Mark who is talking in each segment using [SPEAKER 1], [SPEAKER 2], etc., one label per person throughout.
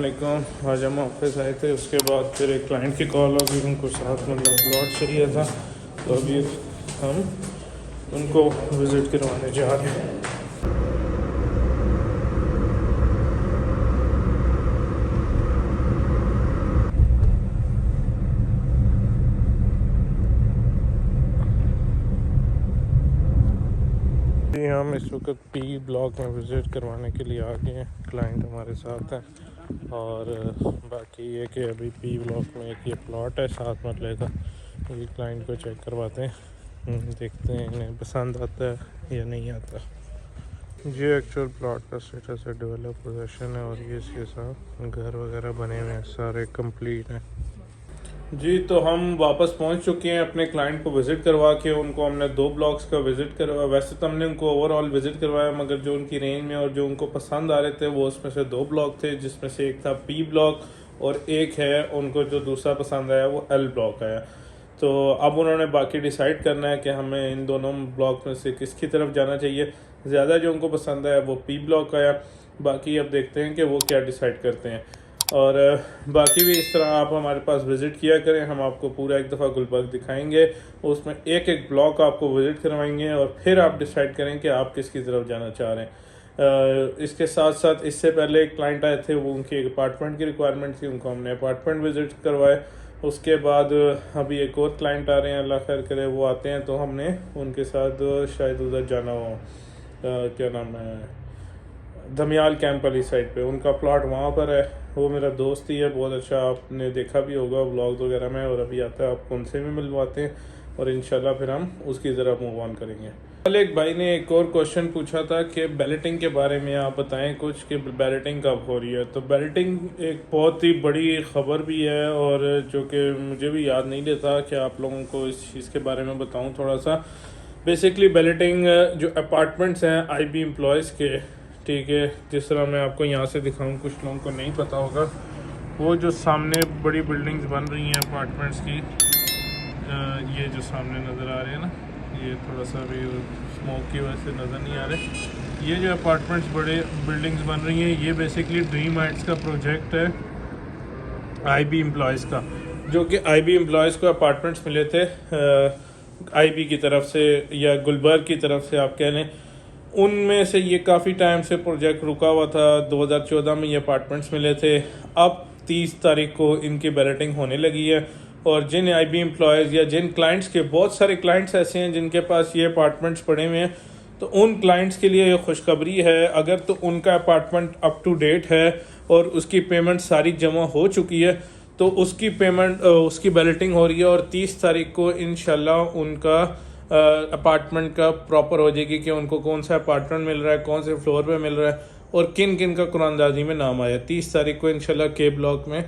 [SPEAKER 1] वालेकुम। आज हम ऑफिस आए थे, उसके बाद फिर एक क्लाइंट की कॉल हो गई, उनको साथ मतलब प्लॉट चाहिए था, तो अभी हम उनको विज़िट करवाने जा रहे हैं। जी हम इस वक्त पी ब्लॉक में विज़िट करवाने के लिए आ गए हैं, क्लाइंट हमारे साथ हैं। और बाकी ये कि अभी पी ब्लॉक में एक ये प्लॉट है 7 मरले का, ये क्लाइंट को चेक करवाते हैं, देखते हैं इन्हें पसंद आता है या नहीं आता। ये एक्चुअल प्लॉट का स्टेटस है, डेवलप पोजीशन है, और ये इसके साथ घर वगैरह बने हुए हैं, सारे कंप्लीट हैं। जी तो हम वापस पहुंच चुके हैं, अपने क्लाइंट को विज़िट करवा के उनको हमने 2 ब्लॉक्स का विज़िट करवा। वैसे तो हमने उनको ओवरऑल विज़िट करवाया, मगर जो उनकी रेंज में और जो उनको पसंद आ रहे थे वो उसमें से 2 ब्लॉक थे, जिसमें से एक था पी ब्लॉक और एक है उनको जो दूसरा पसंद आया वो एल ब्लॉक आया। तो अब उन्होंने बाकी डिसाइड करना है कि हमें इन दोनों ब्लॉक में से किसकी तरफ जाना चाहिए। ज़्यादा जो उनको पसंद आया वो पी ब्लॉक आया, बाकी अब देखते हैं कि वो क्या डिसाइड करते हैं। और बाकी भी इस तरह आप हमारे पास विज़िट किया करें, हम आपको पूरा एक दफ़ा गुलबर्ग दिखाएंगे, उसमें एक एक ब्लॉक आपको विज़िट करवाएंगे और फिर आप डिसाइड करें कि आप किसकी तरफ जाना चाह रहे हैं। इसके साथ साथ इससे पहले एक क्लाइंट आए थे, वो उनकी एक अपार्टमेंट की रिक्वायरमेंट थी, उनको हमने अपार्टमेंट विज़िट करवाए। उसके बाद अभी एक और क्लाइंट आ रहे हैं, अल्लाह खैर करे वो आते हैं तो हमने उनके साथ शायद उधर जाना हो, क्या नाम है, धमियाल कैंप वाली साइड पे उनका प्लॉट वहाँ पर है। वो मेरा दोस्त ही है, बहुत अच्छा, आपने देखा भी होगा व्लॉग वगैरह में, और अभी आता है आपको उनसे भी मिलवाते हैं और इंशाल्लाह फिर हम उसकी तरफ मूव ऑन करेंगे। कल एक भाई ने एक और क्वेश्चन पूछा था कि बैलेटिंग के बारे में आप बताएं कुछ, कि बैलेटिंग कब हो रही है। तो बैलेटिंग एक बहुत ही बड़ी ख़बर भी है, और जो कि मुझे भी याद नहीं रहता कि आप लोगों को इस चीज़ के बारे में बताऊँ थोड़ा सा। बेसिकली बैलेटिंग जो अपार्टमेंट्स हैं IB एम्प्लॉयज़ के, ठीक है, जिस तरह मैं आपको यहाँ से दिखाऊं, कुछ लोगों को नहीं पता होगा, वो जो सामने बड़ी बिल्डिंग्स बन रही हैं अपार्टमेंट्स की, ये जो सामने नज़र आ रहे हैं ना, ये थोड़ा सा भी स्मोक की वजह से नज़र नहीं आ रहे, ये जो अपार्टमेंट्स बड़े बिल्डिंग्स बन रही हैं, ये बेसिकली ड्रीम हाइट्स का प्रोजेक्ट है IB एम्प्लॉयज़ का, जो कि IB एम्प्लॉयज़ को अपार्टमेंट्स मिले थे IB की तरफ से या गुलबर्ग की तरफ से आप कह लें। उनमें से ये काफ़ी टाइम से प्रोजेक्ट रुका हुआ था, 2014 में ये अपार्टमेंट्स मिले थे। अब 30 तारीख को इनकी बैलेटिंग होने लगी है, और जिन IB एम्प्लॉयज़ या जिन क्लाइंट्स के, बहुत सारे क्लाइंट्स ऐसे हैं जिनके पास ये अपार्टमेंट्स पड़े हुए हैं, तो उन क्लाइंट्स के लिए ये खुशखबरी है। अगर तो उनका अपार्टमेंट अप टू डेट है और उसकी पेमेंट सारी जमा हो चुकी है, तो उसकी पेमेंट, उसकी बैलेटिंग हो रही है, और 30 तारीख को इंशाल्लाह उनका अपार्टमेंट का प्रॉपर हो जाएगी कि उनको कौन सा अपार्टमेंट मिल रहा है, कौन से फ्लोर पे मिल रहा है, और किन किन का कुरानदाजी में नाम आया। 30 तारीख को इंशाल्लाह के ब्लॉक में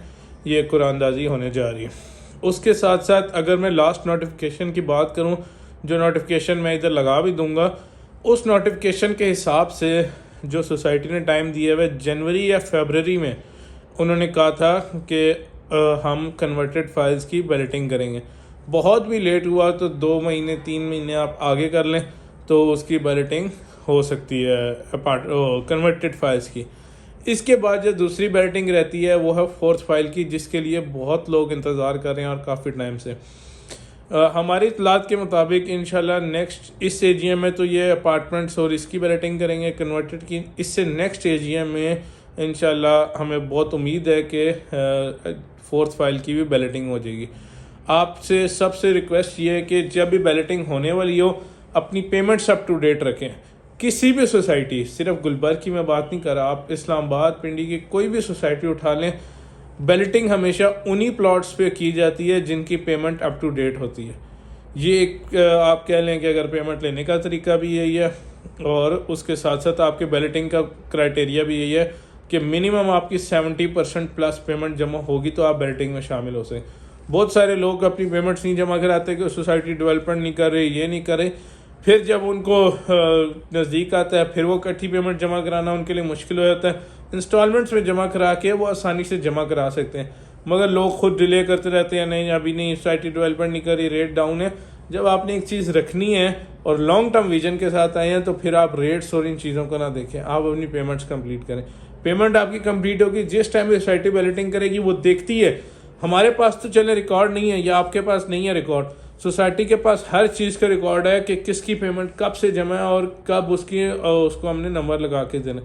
[SPEAKER 1] ये कुरानदाजी होने जा रही है। उसके साथ साथ अगर मैं लास्ट नोटिफिकेशन की बात करूं, जो नोटिफिकेशन मैं इधर लगा भी दूंगा, उस नोटिफिकेशन के हिसाब से जो सोसाइटी ने टाइम दिया है, जनवरी या फरवरी में उन्होंने कहा था कि हम कन्वर्टेड फाइल्स की बैलेटिंग करेंगे। बहुत भी लेट हुआ तो 2 महीने 3 महीने आप आगे कर लें तो उसकी बैलेटिंग हो सकती है कन्वर्टेड फाइल्स की। इसके बाद जो दूसरी बैलेटिंग रहती है वो है 4th फाइल की, जिसके लिए बहुत लोग इंतज़ार कर रहे हैं और काफ़ी टाइम से। हमारी इतलात के मुताबिक इंशाल्लाह नेक्स्ट इस AGM में तो ये अपार्टमेंट्स और इसकी बैलेटिंग करेंगे कन्वर्टेड की। इससे नेक्स्ट AGM में इंशाल्लाह हमें बहुत उम्मीद है कि 4th फाइल की भी बैलेटिंग हो जाएगी। आपसे सबसे रिक्वेस्ट ये है कि जब भी बैलेटिंग होने वाली हो, अपनी पेमेंट्स अप टू डेट रखें। किसी भी सोसाइटी, सिर्फ गुलबर्ग की मैं बात नहीं कर रहा, आप इस्लामाबाद, पिंडी की कोई भी सोसाइटी उठा लें, बैलेटिंग हमेशा उन्हीं प्लॉट्स पे की जाती है जिनकी पेमेंट अप टू डेट होती है। ये एक आप कह लें कि अगर पेमेंट लेने का तरीका भी यही है, और उसके साथ साथ आपके बैलेटिंग का क्राइटेरिया भी यही है कि मिनिमम आपकी 70% प्लस पेमेंट जमा होगी तो आप बैलेटिंग में शामिल हो सकें। बहुत सारे लोग अपनी पेमेंट्स नहीं जमा कराते कि सोसाइटी डेवलपमेंट नहीं कर रही, ये नहीं करे, फिर जब उनको नज़दीक आता है फिर वो इकट्ठी पेमेंट जमा कराना उनके लिए मुश्किल हो जाता है। इंस्टॉलमेंट्स में जमा करा के वो आसानी से जमा करा सकते हैं, मगर लोग खुद डिले करते रहते हैं, नहीं अभी नहीं, सोसाइटी डेवलपमेंट नहीं करी, रेट डाउन है। जब आपने एक चीज़ रखनी है और लॉन्ग टर्म विजन के साथ आए हैं, तो फिर आप रेट्स और इन चीज़ों को ना देखें, आप अपनी पेमेंट्स कंप्लीट करें। पेमेंट आपकी कंप्लीट होगी, जिस टाइम सोसाइटी बैलेटिंग करेगी वो देखती है। हमारे पास तो चले रिकॉर्ड नहीं है या आपके पास नहीं है रिकॉर्ड, सोसाइटी के पास हर चीज़ का रिकॉर्ड है कि किसकी पेमेंट कब से जमा है और कब उसको हमने नंबर लगा के देना,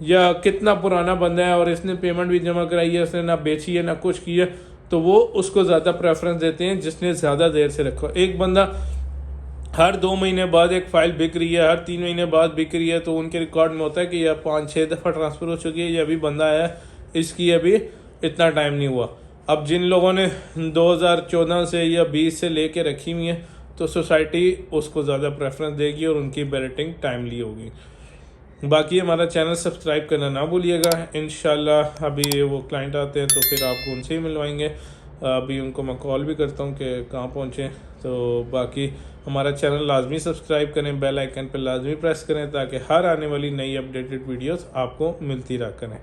[SPEAKER 1] या कितना पुराना बंदा है और इसने पेमेंट भी जमा कराई है, उसने ना बेची है ना कुछ किया, तो वो उसको ज़्यादा प्रेफरेंस देते हैं जिसने ज़्यादा देर से रखा। एक बंदा हर 2 महीने बाद एक फ़ाइल बिक रही है, हर 3 महीने बाद बिक रही है, तो उनके रिकॉर्ड में होता है कि यह 5-6 दफ़ा ट्रांसफ़र हो चुकी है, ये अभी बंदा आया है, इसकी अभी इतना टाइम नहीं हुआ। अब जिन लोगों ने 2014 से या 20 से लेके रखी हुई है, तो सोसाइटी उसको ज़्यादा प्रेफरेंस देगी और उनकी बैलेटिंग टाइमली होगी। बाकी हमारा चैनल सब्सक्राइब करना ना भूलिएगा। इंशाल्लाह अभी वो क्लाइंट आते हैं तो फिर आपको उनसे ही मिलवाएंगे। अभी उनको मैं कॉल भी करता हूँ कि कहाँ पहुँचे। तो बाकी हमारा चैनल लाजमी सब्सक्राइब करें, बेल आइकन पर लाजमी प्रेस करें ताकि हर आने वाली नई अपडेटेड वीडियोस आपको मिलती रहा करें।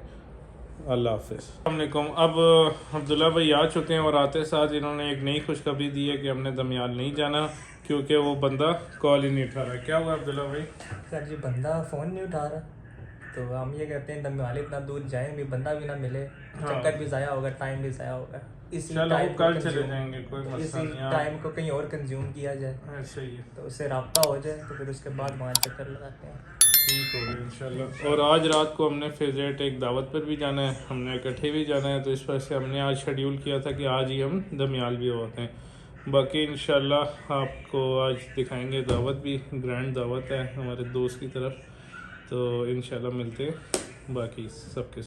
[SPEAKER 1] अल्लाह हाफिज़। अस्सलाम वालेकुम। अब अब्दुल्ला भाई आ चुके हैं और आते साथ इन्होंने एक नई खुशखबरी दी है कि हमने दमियाल नहीं जाना क्योंकि वो बंदा कॉल ही नहीं उठा रहा। क्या हुआ अब्दुल्ला भाई?
[SPEAKER 2] सर जी बंदा फ़ोन नहीं उठा रहा, तो हम ये कहते हैं दमियाल इतना दूर जाएं भी बंदा भी ना मिले, चक्कर भी ज़ाया होगा, टाइम भी ज़ाया होगा। इसी टाइम
[SPEAKER 1] कल चले जाएंगे, कोई मसला
[SPEAKER 2] इसी
[SPEAKER 1] नहीं।
[SPEAKER 2] टाइम को कहीं और कंज्यूम किया जाए,
[SPEAKER 1] ऐसे ही है,
[SPEAKER 2] तो उससे रब्ता हो जाए, तो फिर उसके बाद वहाँ चक्कर लगाते हैं।
[SPEAKER 1] ठीक हो गया इंशाल्लाह। और आज रात को हमने फेवरेट एक दावत पर भी जाना है, हमने इकट्ठे भी जाना है, तो इस वजह से हमने आज शेड्यूल किया था कि आज ही हम दमियाल भी होते हैं। बाकी इंशाल्लाह आपको आज दिखाएंगे, दावत भी ग्रैंड दावत है हमारे दोस्त की तरफ, तो इंशाल्लाह मिलते हैं बाकी सबके।